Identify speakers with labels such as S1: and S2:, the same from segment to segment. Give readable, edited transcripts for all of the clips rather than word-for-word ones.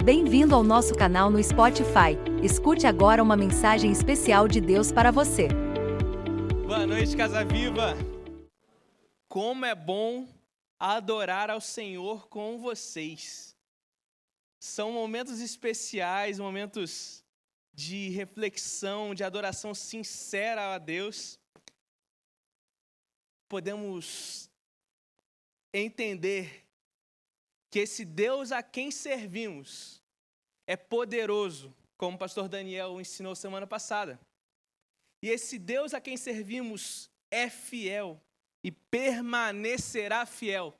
S1: Bem-vindo ao nosso canal no Spotify. Escute agora uma mensagem especial de Deus para você.
S2: Boa noite, Casa Viva. Como é bom adorar ao Senhor com vocês. São momentos especiais, momentos de reflexão, de adoração sincera a Deus. Podemos entender que esse Deus a quem servimos é poderoso, como o pastor Daniel ensinou semana passada. E esse Deus a quem servimos é fiel e permanecerá fiel,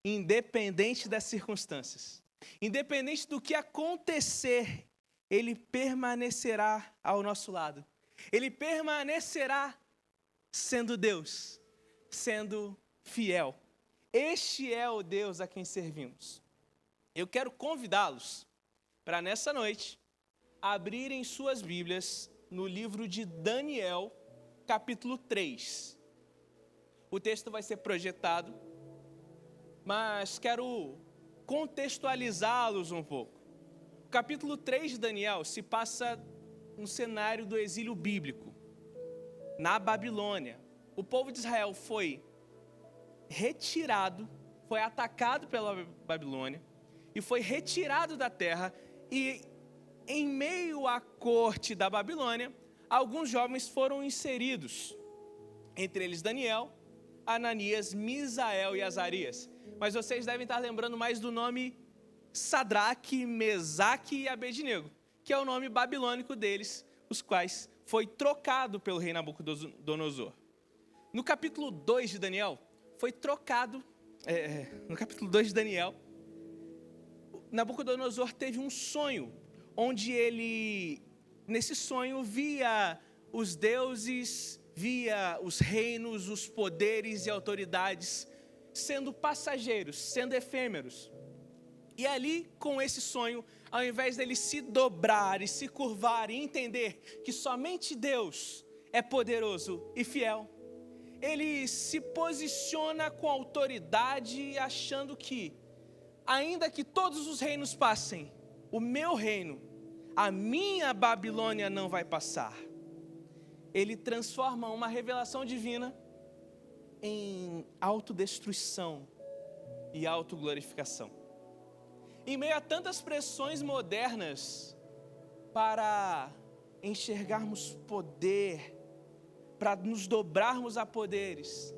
S2: independente das circunstâncias. Independente do que acontecer, Ele permanecerá ao nosso lado. Ele permanecerá sendo Deus, sendo fiel. Este é o Deus a quem servimos. Eu quero convidá-los para nessa noite abrirem suas Bíblias no livro de Daniel, capítulo 3. O texto vai ser projetado, mas quero contextualizá-los um pouco. O capítulo 3 de Daniel se passa no cenário do exílio bíblico, na Babilônia. O povo de Israel foi retirado, foi atacado pela Babilônia e foi retirado da terra, e em meio à corte da Babilônia, alguns jovens foram inseridos, entre eles Daniel, Ananias, Misael e Azarias. Mas vocês devem estar lembrando mais do nome Sadraque, Mesaque e Abednego, que é o nome babilônico deles, os quais foi trocado pelo rei Nabucodonosor. No capítulo 2 de Daniel, foi trocado, no capítulo 2 de Daniel, Nabucodonosor teve um sonho, onde ele, nesse sonho, via os deuses, via os reinos, os poderes e autoridades sendo passageiros, sendo efêmeros. E ali, com esse sonho, ao invés dele se dobrar e se curvar e entender que somente Deus é poderoso e fiel, ele se posiciona com autoridade, achando que, ainda que todos os reinos passem, o meu reino, a minha Babilônia não vai passar. Ele transforma uma revelação divina em autodestruição e autoglorificação. Em meio a tantas pressões modernas para enxergarmos poder, para nos dobrarmos a poderes,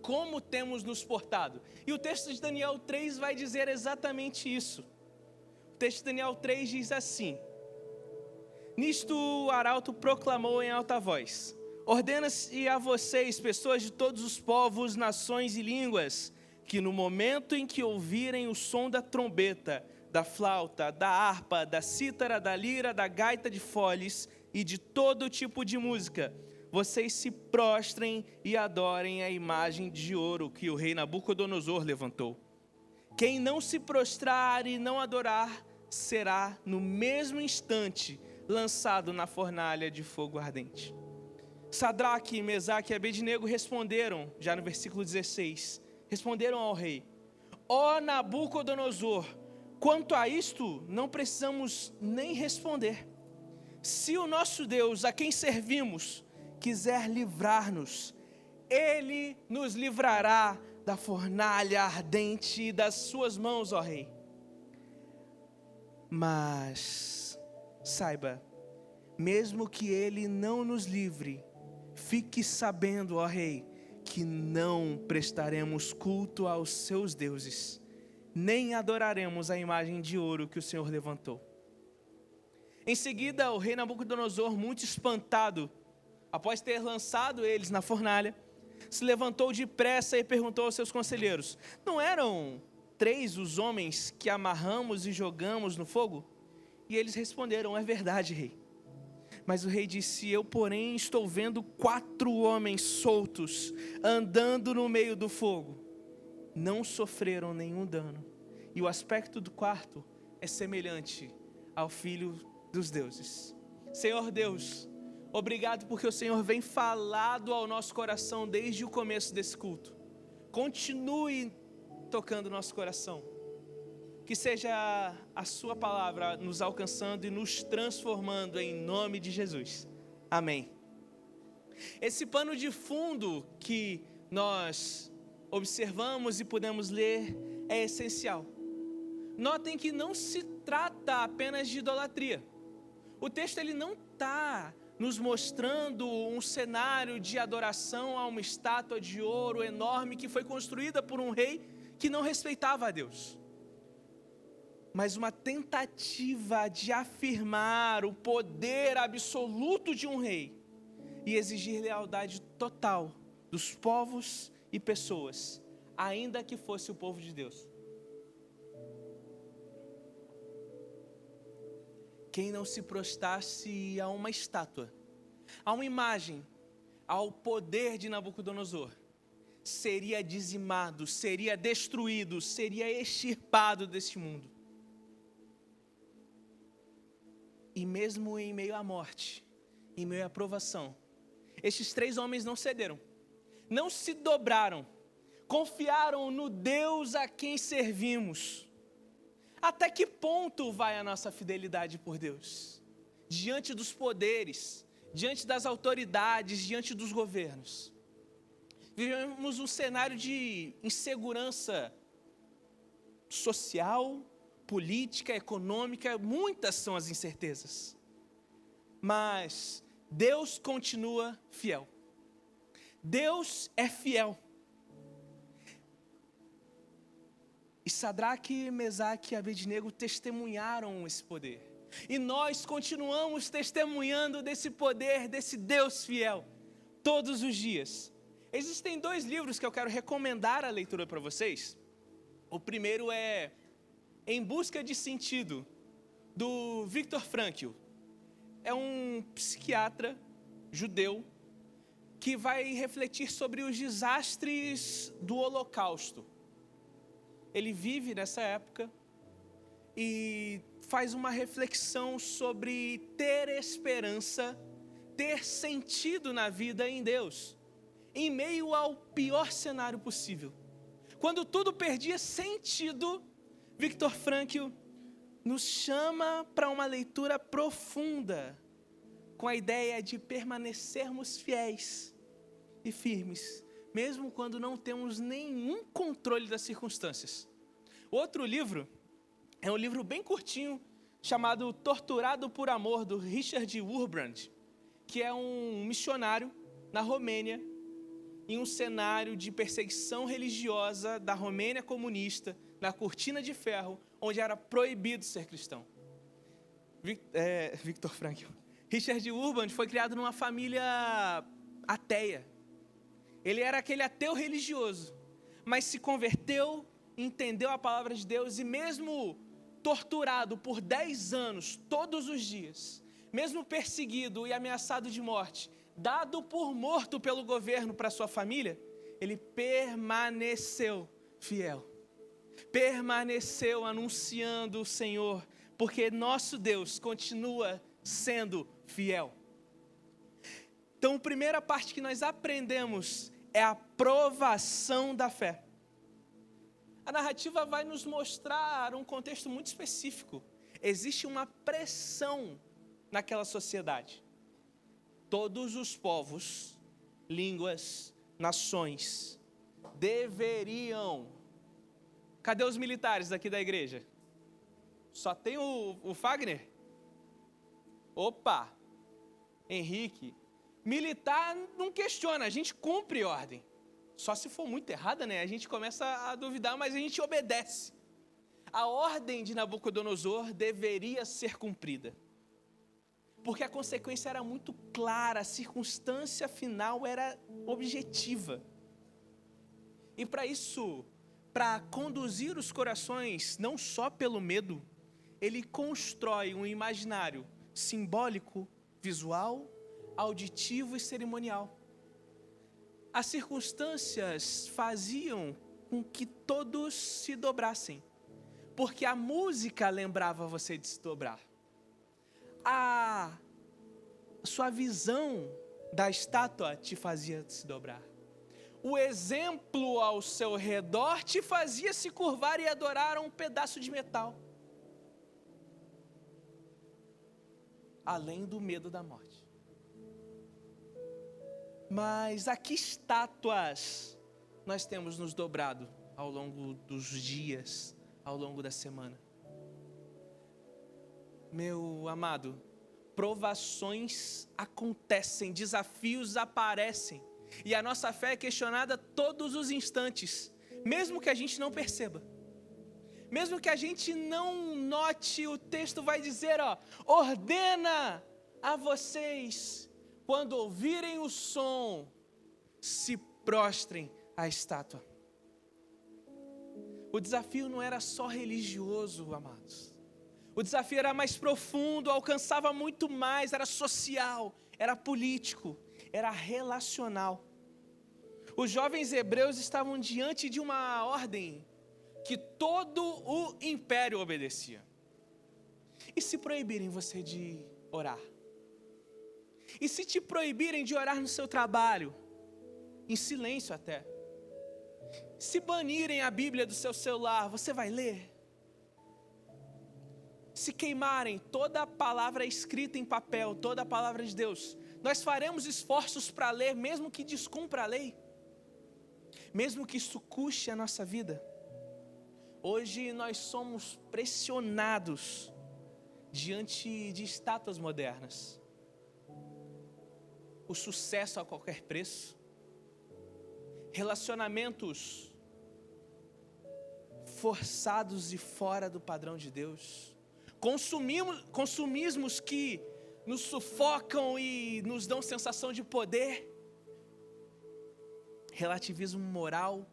S2: como temos nos portado? E o texto de Daniel 3 vai dizer exatamente isso. O texto de Daniel 3 diz assim: nisto o arauto proclamou em alta voz: ordena-se a vocês, pessoas de todos os povos, nações e línguas, que no momento em que ouvirem o som da trombeta, da flauta, da harpa, da cítara, da lira, da gaita de foles e de todo tipo de música, vocês se prostrem e adorem a imagem de ouro que o rei Nabucodonosor levantou. Quem não se prostrar e não adorar será no mesmo instante lançado na fornalha de fogo ardente. Sadraque, Mesaque e Abednego responderam, já no versículo 16, responderam ao rei: ó Nabucodonosor, quanto a isto não precisamos nem responder. Se o nosso Deus, a quem servimos, quiser livrar-nos, Ele nos livrará da fornalha ardente e das suas mãos, ó rei. Mas saiba, mesmo que Ele não nos livre, fique sabendo, ó rei, que não prestaremos culto aos seus deuses, nem adoraremos a imagem de ouro que o Senhor levantou. Em seguida, o rei Nabucodonosor, muito espantado, após ter lançado eles na fornalha, se levantou depressa e perguntou aos seus conselheiros: não eram 3 os homens que amarramos e jogamos no fogo? E eles responderam: é verdade, rei. Mas o rei disse: eu, porém, estou vendo 4 homens soltos, andando no meio do fogo. Não sofreram nenhum dano, e o aspecto do quarto é semelhante ao Filho dos deuses. Senhor Deus, obrigado porque o Senhor vem falado ao nosso coração desde o começo desse culto. Continue tocando nosso coração. Que seja a sua palavra nos alcançando e nos transformando em nome de Jesus. Amém. Esse pano de fundo que nós observamos e podemos ler é essencial. Notem que não se trata apenas de idolatria. O texto ele não está nos mostrando um cenário de adoração a uma estátua de ouro enorme que foi construída por um rei que não respeitava a Deus. Mas uma tentativa de afirmar o poder absoluto de um rei e exigir lealdade total dos povos e pessoas, ainda que fosse o povo de Deus. Quem não se prostrasse a uma estátua, a uma imagem, ao poder de Nabucodonosor, seria dizimado, seria destruído, seria extirpado deste mundo. E mesmo em meio à morte, em meio à provação, estes 3 homens não cederam, não se dobraram, confiaram no Deus a quem servimos. Até que ponto vai a nossa fidelidade por Deus? Diante dos poderes, diante das autoridades, diante dos governos. Vivemos um cenário de insegurança social, política, econômica, muitas são as incertezas. Mas Deus continua fiel. Deus é fiel. E Sadraque, Mesaque e Abednego testemunharam esse poder. E nós continuamos testemunhando desse poder, desse Deus fiel, todos os dias. Existem 2 livros que eu quero recomendar a leitura para vocês. O primeiro é Em Busca de Sentido, do Viktor Frankl. É um psiquiatra judeu que vai refletir sobre os desastres do Holocausto. Ele vive nessa época e faz uma reflexão sobre ter esperança, ter sentido na vida em Deus, em meio ao pior cenário possível. Quando tudo perdia sentido, Viktor Frankl nos chama para uma leitura profunda, com a ideia de permanecermos fiéis e firmes, mesmo quando não temos nenhum controle das circunstâncias. Outro livro é um livro bem curtinho, chamado Torturado por Amor, do Richard Wurmbrand, que é um missionário na Romênia, em um cenário de perseguição religiosa da Romênia comunista, na Cortina de Ferro, onde era proibido ser cristão. Viktor Frankl. Richard Wurmbrand foi criado numa família ateia. Ele era aquele ateu religioso, mas se converteu, entendeu a palavra de Deus e mesmo torturado por 10 anos, todos os dias, mesmo perseguido e ameaçado de morte, dado por morto pelo governo para sua família, ele permaneceu fiel. Permaneceu anunciando o Senhor, porque nosso Deus continua sendo fiel. Então, a primeira parte que nós aprendemos é a provação da fé. A narrativa vai nos mostrar um contexto muito específico. Existe uma pressão naquela sociedade. Todos os povos, línguas, nações deveriam... Cadê os militares daqui da igreja? Só tem o Fagner? Opa! Henrique. Militar não questiona, a gente cumpre ordem. Só se for muito errada, né? A gente começa a duvidar, mas a gente obedece. A ordem de Nabucodonosor deveria ser cumprida. Porque a consequência era muito clara, a circunstância final era objetiva. E para isso, para conduzir os corações, não só pelo medo, ele constrói um imaginário simbólico, visual, auditivo e cerimonial. As circunstâncias faziam com que todos se dobrassem, porque a música lembrava você de se dobrar. A sua visão da estátua te fazia se dobrar. o exemplo ao seu redor te fazia se curvar e adorar a um pedaço de metal. Além do medo da morte. Mas a que estátuas nós temos nos dobrado ao longo dos dias, ao longo da semana? Meu amado, provações acontecem, desafios aparecem, e a nossa fé é questionada todos os instantes, mesmo que a gente não perceba. Mesmo que a gente não note, o texto vai dizer, ordena a vocês, quando ouvirem o som, se prostrem à estátua. O desafio não era só religioso, amados. O desafio era mais profundo, alcançava muito mais, era social, era político, era relacional. Os jovens hebreus estavam diante de uma ordem que todo o império obedecia. E se proibirem você de orar? E se te proibirem de orar no seu trabalho, em silêncio até? Se banirem a Bíblia do seu celular, você vai ler? Se queimarem toda a palavra escrita em papel, toda a palavra de Deus, nós faremos esforços para ler, mesmo que descumpra a lei? Mesmo que isso custe a nossa vida? Hoje nós somos pressionados diante de estátuas modernas. O sucesso a qualquer preço. Relacionamentos forçados e fora do padrão de Deus. Consumismos que nos sufocam e nos dão sensação de poder. Relativismo moral.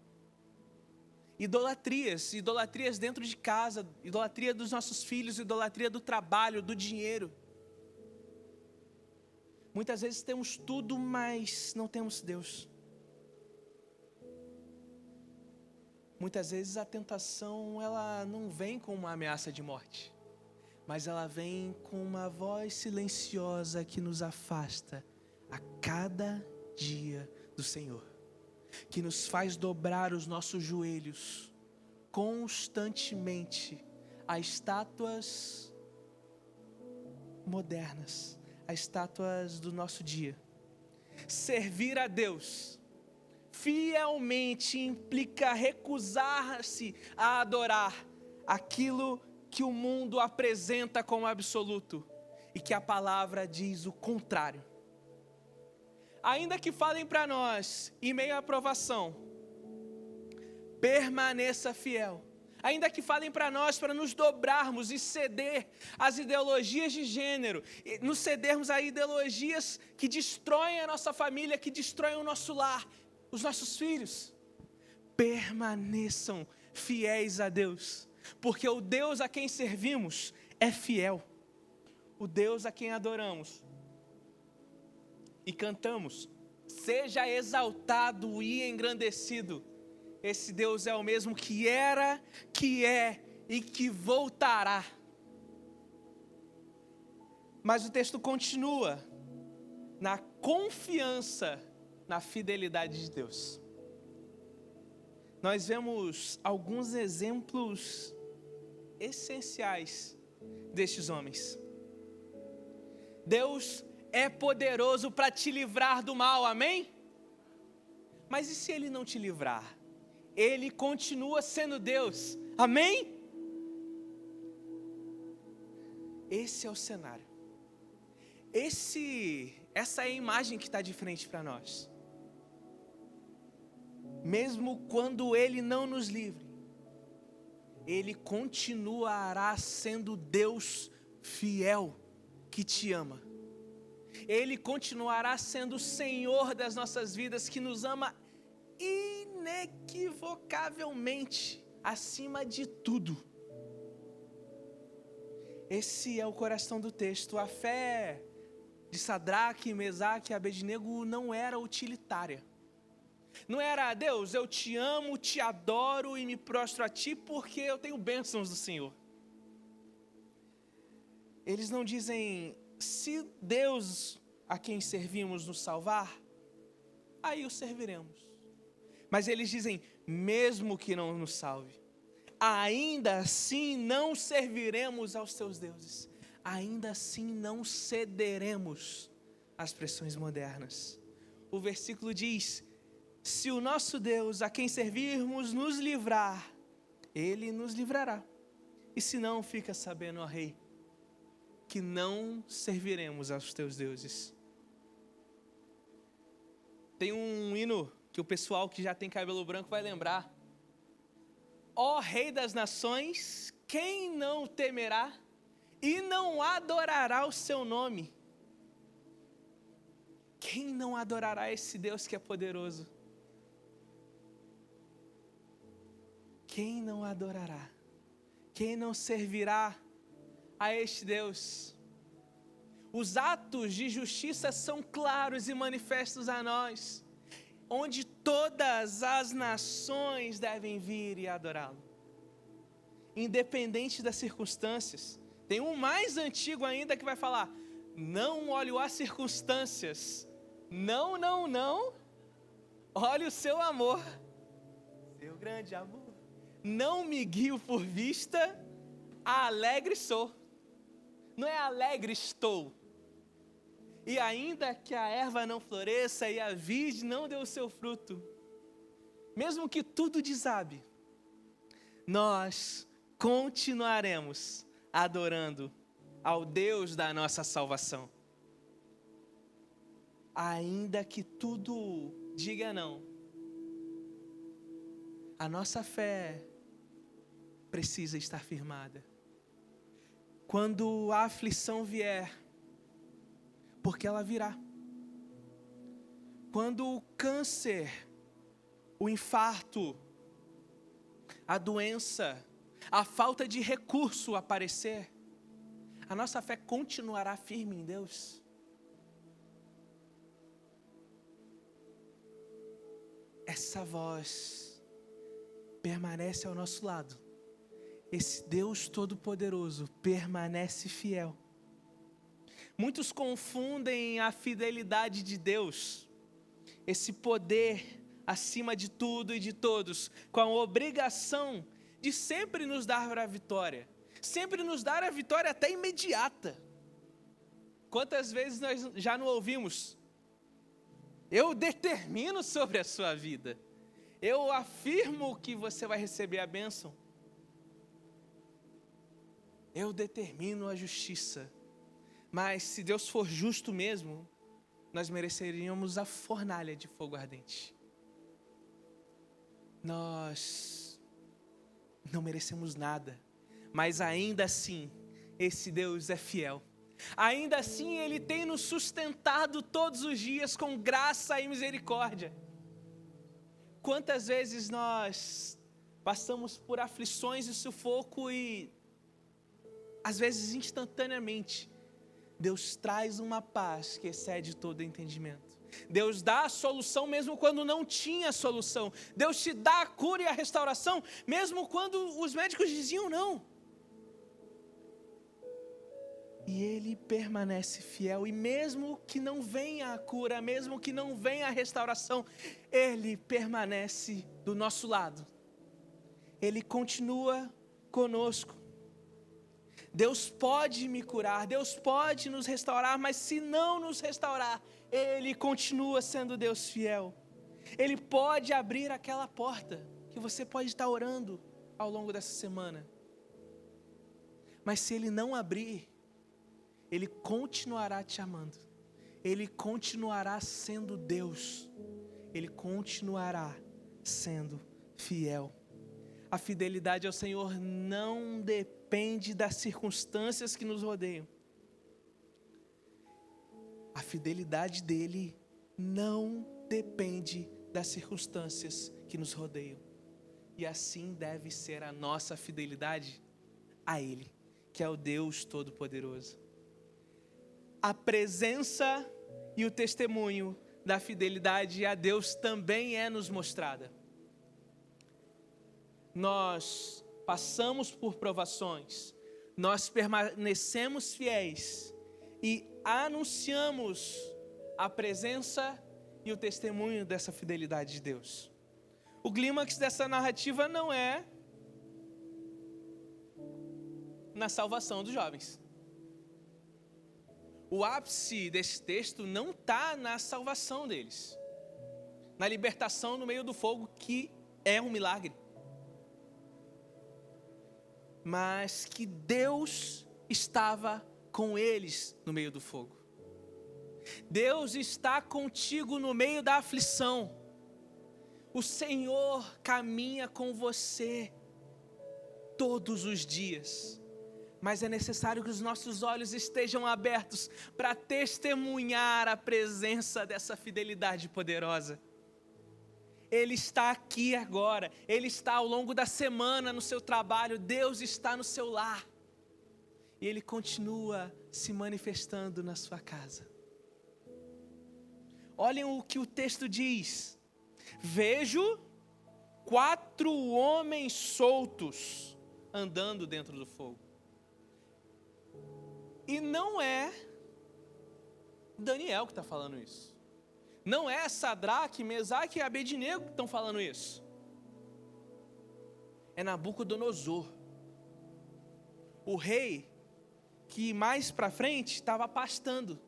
S2: Idolatrias dentro de casa, idolatria dos nossos filhos, idolatria do trabalho, do dinheiro. Muitas vezes temos tudo, mas não temos Deus. Muitas vezes a tentação, ela não vem com uma ameaça de morte, mas ela vem com uma voz silenciosa que nos afasta a cada dia do Senhor, que nos faz dobrar os nossos joelhos constantemente a estátuas modernas, a estátuas do nosso dia. Servir a Deus fielmente implica recusar-se a adorar aquilo que o mundo apresenta como absoluto e que a palavra diz o contrário. Ainda que falem para nós, em meio à provação, permaneça fiel. Ainda que falem para nós, para nos dobrarmos e ceder às ideologias de gênero, nos cedermos a ideologias que destroem a nossa família, que destroem o nosso lar, os nossos filhos, permaneçam fiéis a Deus, porque o Deus a quem servimos é fiel. O Deus a quem adoramos e cantamos, seja exaltado e engrandecido. Esse Deus é o mesmo que era, que é e que voltará. Mas o texto continua na confiança, na fidelidade de Deus. Nós vemos alguns exemplos essenciais destes homens. Deus é poderoso para te livrar do mal, amém? Mas e se Ele não te livrar? Ele continua sendo Deus, amém? Esse é o cenário. Essa é a imagem que está de frente para nós. Mesmo quando Ele não nos livre, Ele continuará sendo Deus fiel que te ama. Ele continuará sendo o Senhor das nossas vidas, que nos ama inequivocavelmente, acima de tudo. Esse é o coração do texto. A fé de Sadraque, Mesaque e Abednego não era utilitária. Não era, Deus, eu te amo, te adoro e me prostro a ti porque eu tenho bênçãos do Senhor. Eles não dizem, se Deus a quem servimos nos salvar, aí o serviremos. Mas eles dizem, mesmo que não nos salve, ainda assim não serviremos aos teus deuses. Ainda assim não cederemos às pressões modernas. O versículo diz, se o nosso Deus, a quem servirmos, nos livrar, Ele nos livrará. E se não, fica sabendo, ó rei, que não serviremos aos teus deuses. Tem um hino que o pessoal que já tem cabelo branco vai lembrar. Ó Rei das nações, quem não temerá e não adorará o seu nome? Quem não adorará esse Deus que é poderoso? Quem não adorará? Quem não servirá a este Deus? Os atos de justiça são claros e manifestos a nós, onde todas as nações devem vir e adorá-lo, independente das circunstâncias. Tem um mais antigo ainda que vai falar, não olho as circunstâncias, não, olhe o seu amor, seu grande amor. Não me guio por vista, alegre sou. Não é alegre estou. E ainda que a erva não floresça e a vide não dê o seu fruto, mesmo que tudo desabe, nós continuaremos adorando ao Deus da nossa salvação. Ainda que tudo diga não, a nossa fé precisa estar firmada. Quando a aflição vier, porque ela virá. Quando o câncer, o infarto, a doença, a falta de recurso aparecer, a nossa fé continuará firme em Deus. Essa voz permanece ao nosso lado. Esse Deus Todo-Poderoso permanece fiel. Muitos confundem a fidelidade de Deus, esse poder acima de tudo e de todos, com a obrigação de sempre nos dar a vitória, sempre nos dar a vitória até imediata. Quantas vezes nós já não ouvimos? Eu determino sobre a sua vida, eu afirmo que você vai receber a bênção, eu determino a justiça. Mas se Deus for justo mesmo, nós mereceríamos a fornalha de fogo ardente. Nós não merecemos nada, mas ainda assim, esse Deus é fiel. Ainda assim, Ele tem nos sustentado todos os dias com graça e misericórdia. Quantas vezes nós passamos por aflições e sufoco e, às vezes instantaneamente, Deus traz uma paz que excede todo entendimento. Deus dá a solução mesmo quando não tinha solução. Deus te dá a cura e a restauração mesmo quando os médicos diziam não. E Ele permanece fiel. E mesmo que não venha a cura, mesmo que não venha a restauração, Ele permanece do nosso lado. Ele continua conosco. Deus pode me curar, Deus pode nos restaurar, mas se não nos restaurar, Ele continua sendo Deus fiel. Ele pode abrir aquela porta que você pode estar orando ao longo dessa semana. Mas se Ele não abrir, Ele continuará te amando. Ele continuará sendo Deus. Ele continuará sendo fiel. A fidelidade ao Senhor não depende das circunstâncias que nos rodeiam. A fidelidade dele não depende das circunstâncias que nos rodeiam. E assim deve ser a nossa fidelidade a Ele, que é o Deus Todo-Poderoso. A presença e o testemunho da fidelidade a Deus também é nos mostrada. Nós passamos por provações, nós permanecemos fiéis e anunciamos a presença e o testemunho dessa fidelidade de Deus. O clímax dessa narrativa não é na salvação dos jovens. O ápice desse texto não está na salvação deles, na libertação no meio do fogo, que é um milagre, mas que Deus estava com eles no meio do fogo. Deus está contigo no meio da aflição. O Senhor caminha com você todos os dias. Mas é necessário que os nossos olhos estejam abertos para testemunhar a presença dessa fidelidade poderosa. Ele está aqui agora, Ele está ao longo da semana no seu trabalho, Deus está no seu lar. E Ele continua se manifestando na sua casa. Olhem o que o texto diz. Vejo 4 homens soltos andando dentro do fogo. E não é Daniel que está falando isso. Não é Sadraque, Mesaque e Abednego que estão falando isso. É Nabucodonosor, o rei que mais para frente estava pastando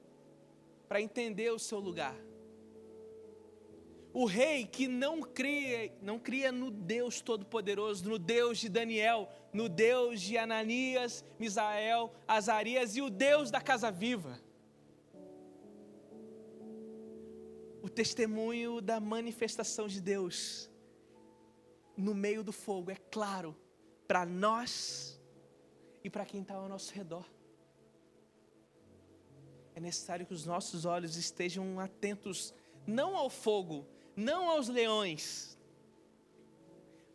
S2: para entender o seu lugar. O rei que não cria no Deus Todo-Poderoso, no Deus de Daniel, no Deus de Ananias, Misael, Azarias e o Deus da casa viva. O testemunho da manifestação de Deus no meio do fogo é claro para nós e para quem está ao nosso redor. É necessário que os nossos olhos estejam atentos não ao fogo, não aos leões,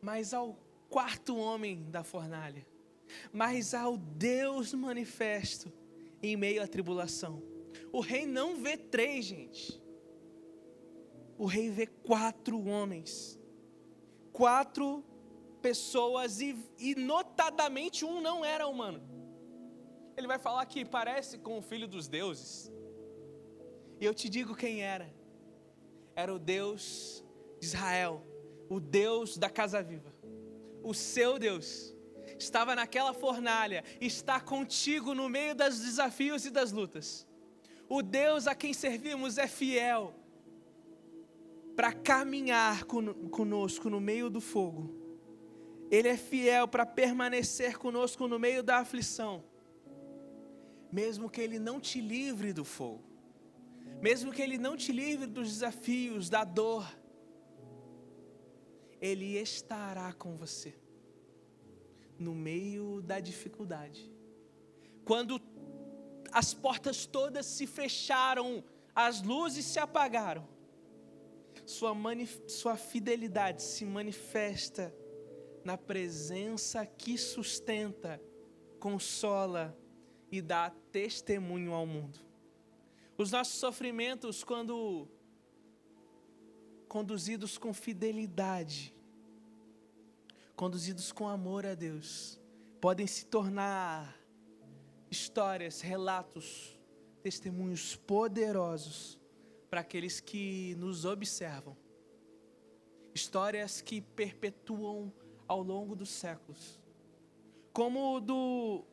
S2: mas ao 4º homem da fornalha, mas ao Deus manifesto em meio à tribulação. O rei não vê 3, gente. O rei vê 4 homens, 4 pessoas e notadamente um não era humano. Ele vai falar que parece com o filho dos deuses. E eu te digo quem era. Era o Deus de Israel, o Deus da casa viva, o seu Deus. Estava naquela fornalha, está contigo no meio dos desafios e das lutas. O Deus a quem servimos é fiel para caminhar conosco no meio do fogo. Ele é fiel para permanecer conosco no meio da aflição. Mesmo que Ele não te livre do fogo, mesmo que Ele não te livre dos desafios, da dor, Ele estará com você no meio da dificuldade. Quando as portas todas se fecharam, as luzes se apagaram, sua fidelidade se manifesta na presença que sustenta, consola e dá testemunho ao mundo. Os nossos sofrimentos, quando conduzidos com fidelidade, conduzidos com amor a Deus, podem se tornar histórias, relatos, testemunhos poderosos para aqueles que nos observam. Histórias que perpetuam ao longo dos séculos. Como o do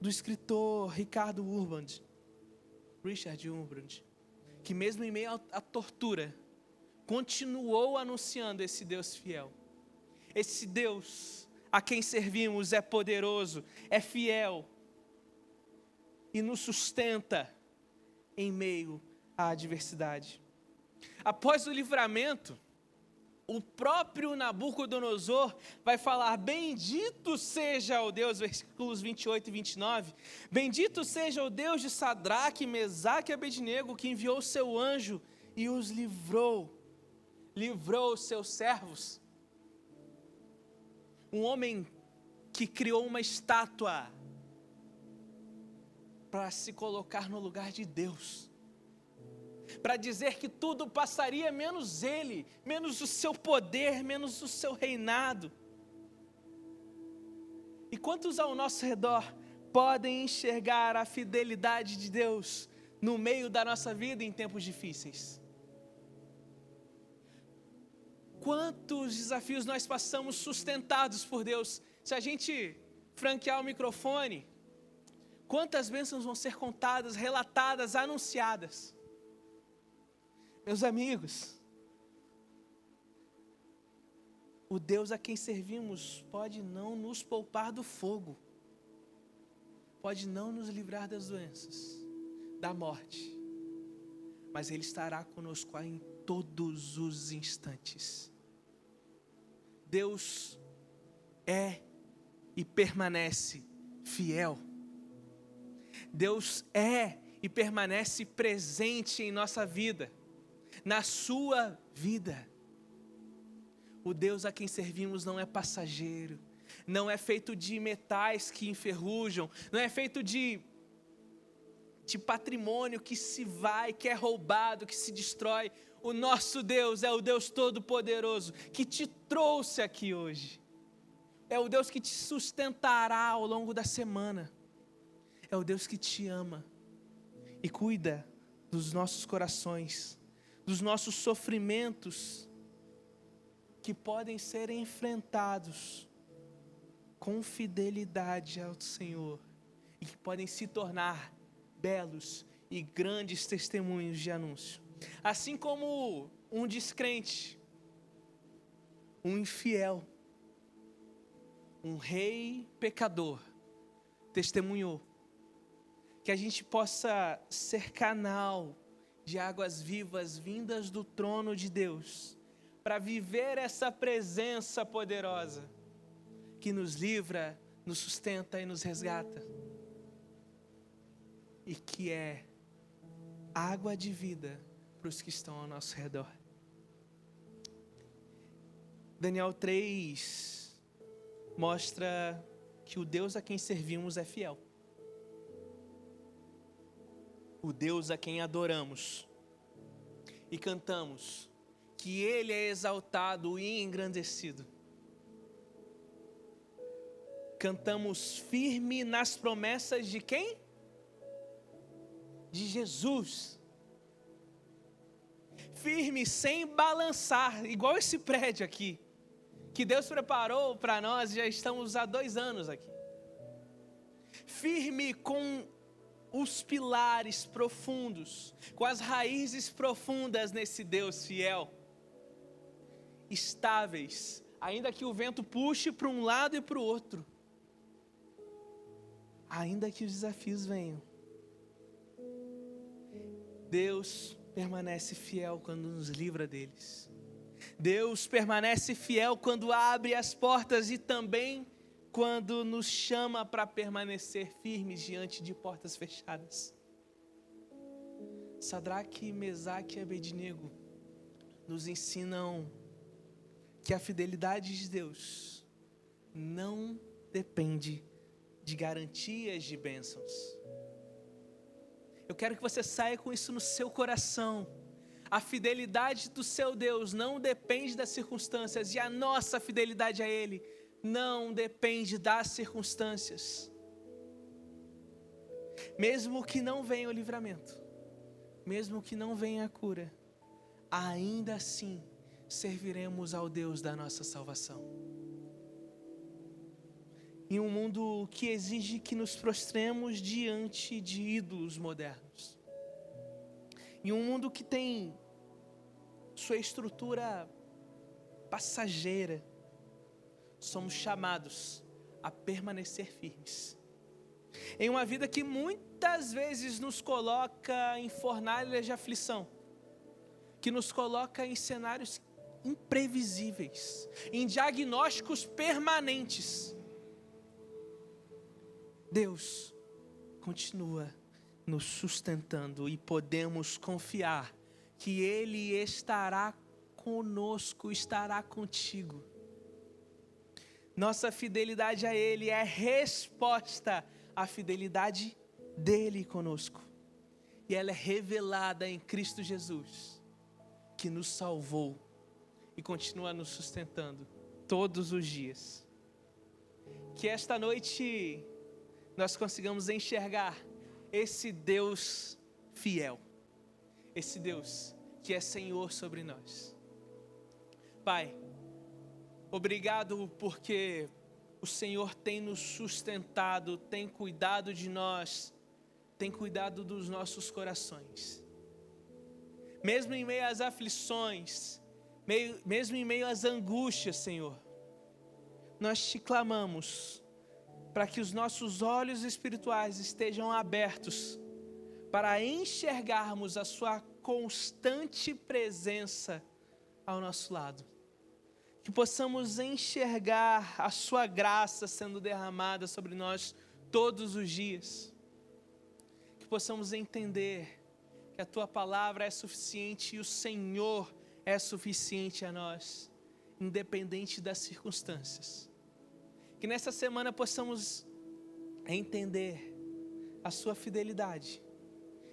S2: escritor Richard Wurmbrand, que mesmo em meio à tortura, continuou anunciando esse Deus fiel. Esse Deus a quem servimos é poderoso, é fiel e nos sustenta em meio à adversidade. Após o livramento, o próprio Nabucodonosor vai falar: bendito seja o Deus, versículos 28 e 29, bendito seja o Deus de Sadraque, Mesaque e Abednego, que enviou o seu anjo e os livrou os seus servos. Um homem que criou uma estátua para se colocar no lugar de Deus, para dizer que tudo passaria menos ele, menos o seu poder, menos o seu reinado. E quantos ao nosso redor podem enxergar a fidelidade de Deus no meio da nossa vida em tempos difíceis? Quantos desafios nós passamos sustentados por Deus? Se a gente franquear o microfone, quantas bênçãos vão ser contadas, relatadas, anunciadas? Meus amigos, o Deus a quem servimos pode não nos poupar do fogo, pode não nos livrar das doenças, da morte, mas Ele estará conosco em todos os instantes. Deus é e permanece fiel. Deus é e permanece presente em nossa vida, na sua vida. O Deus a quem servimos não é passageiro, não é feito de metais que enferrujam, não é feito de patrimônio que se vai, que é roubado, que se destrói. O nosso Deus é o Deus Todo-Poderoso que te trouxe aqui hoje. É o Deus que te sustentará ao longo da semana. É o Deus que te ama e cuida dos nossos corações, dos nossos sofrimentos que podem ser enfrentados com fidelidade ao Senhor e que podem se tornar belos e grandes testemunhos de anúncio. Assim como um descrente, um infiel, um rei pecador testemunhou, que a gente possa ser canal de águas vivas vindas do trono de Deus, para viver essa presença poderosa que nos livra, nos sustenta e nos resgata, e que é água de vida para os que estão ao nosso redor. Daniel 3 mostra que o Deus a quem servimos é fiel. O Deus a quem adoramos e cantamos que Ele é exaltado e engrandecido. Cantamos firme nas promessas de quem? De Jesus. Firme, sem balançar, igual esse prédio aqui, que Deus preparou para nós, já estamos há 2 anos aqui. Firme com os pilares profundos, com as raízes profundas nesse Deus fiel. Estáveis, ainda que o vento puxe para um lado e para o outro. Ainda que os desafios venham. Deus permanece fiel quando nos livra deles. Deus permanece fiel quando abre as portas e também quando nos chama para permanecer firmes diante de portas fechadas. Sadraque, Mesaque e Abednego nos ensinam que a fidelidade de Deus não depende de garantias de bênçãos. Eu quero que você saia com isso no seu coração. A fidelidade do seu Deus não depende das circunstâncias, e a nossa fidelidade a Ele não depende das circunstâncias. Mesmo que não venha o livramento, mesmo que não venha a cura, ainda assim serviremos ao Deus da nossa salvação. Em um mundo que exige que nos prostremos diante de ídolos modernos. Em um mundo que tem sua estrutura passageira, somos chamados a permanecer firmes. Em uma vida que muitas vezes nos coloca em fornalhas de aflição, que nos coloca em cenários imprevisíveis, em diagnósticos permanentes. Deus continua nos sustentando e podemos confiar que Ele estará conosco, estará contigo. Nossa fidelidade a Ele é resposta à fidelidade dEle conosco. E ela é revelada em Cristo Jesus, que nos salvou e continua nos sustentando todos os dias. Que esta noite nós consigamos enxergar esse Deus fiel, esse Deus que é Senhor sobre nós. Pai, obrigado porque o Senhor tem nos sustentado, tem cuidado de nós, tem cuidado dos nossos corações. Mesmo em meio às aflições, mesmo em meio às angústias, Senhor, nós te clamamos para que os nossos olhos espirituais estejam abertos para enxergarmos a sua constante presença ao nosso lado. Que possamos enxergar a sua graça sendo derramada sobre nós todos os dias. Que possamos entender que a tua palavra é suficiente e o Senhor é suficiente a nós, independente das circunstâncias. Que nessa semana possamos entender a sua fidelidade,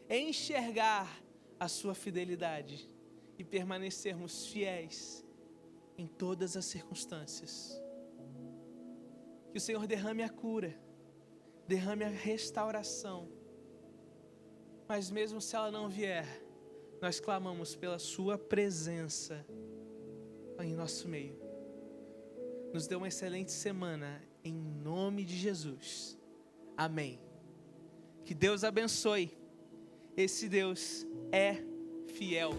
S2: enxergar a sua fidelidade e permanecermos fiéis em todas as circunstâncias. Que o Senhor derrame a cura, derrame a restauração. Mas mesmo se ela não vier, nós clamamos pela sua presença em nosso meio. Nos dê uma excelente semana, em nome de Jesus. Amém. Que Deus abençoe. Esse Deus é fiel.